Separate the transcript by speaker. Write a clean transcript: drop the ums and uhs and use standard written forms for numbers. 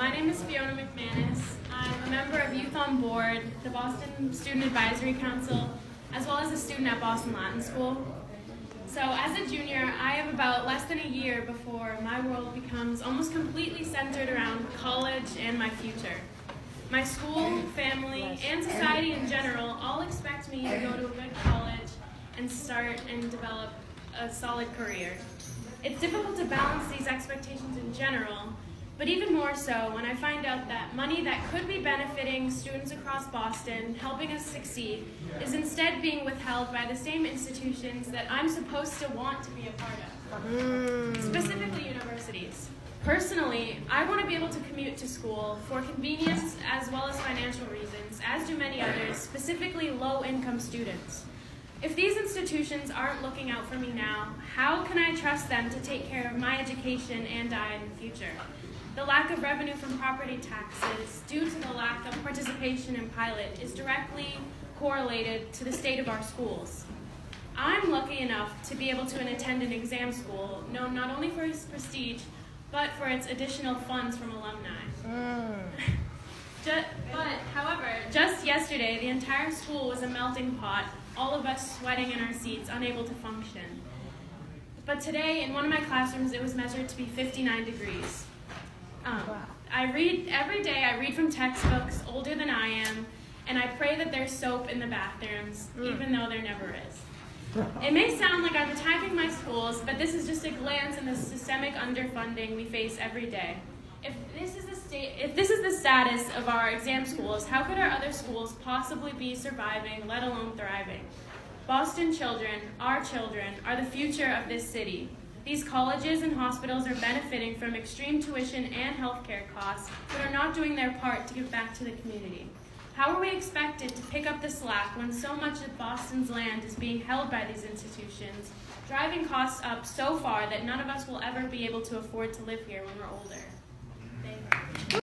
Speaker 1: My name is Fiona McManus. I'm a member of Youth on Board, the Boston Student Advisory Council, as well as a student at Boston Latin School. So as a junior, I have about less than a year before my world becomes almost completely centered around college and my future. My school, family, and society in general all expect me to go to a good college and start and develop a solid career. It's difficult to balance these expectations in general, but even more so when I find out that money that could be benefiting students across Boston, helping us succeed, is instead being withheld by the same institutions that I'm supposed to want to be a part of, specifically universities. Personally, I want to be able to commute to school for convenience as well as financial reasons, as do many others, specifically low-income students. If these institutions aren't looking out for me now, how can I trust them to take care of my education and I in the future? The lack of revenue from property taxes due to the lack of participation in pilot is directly correlated to the state of our schools. I'm lucky enough to be able to attend an exam school known not only for its prestige, but for its additional funds from alumni. However, just yesterday, the entire school was a melting pot, all of us sweating in our seats, unable to function. But today, in one of my classrooms, it was measured to be 59 degrees. I read every day. I read from textbooks older than I am, and I pray that there's soap in the bathrooms, even though there never is. It may sound like I'm attacking my schools, but this is just a glance in the systemic underfunding we face every day. If this is the status of our exam schools, how could our other schools possibly be surviving, let alone thriving? Boston children, are the future of this city. These colleges and hospitals are benefiting from extreme tuition and healthcare costs, but are not doing their part to give back to the community. How are we expected to pick up the slack when so much of Boston's land is being held by these institutions, driving costs up so far that none of us will ever be able to afford to live here when we're older? Thank you.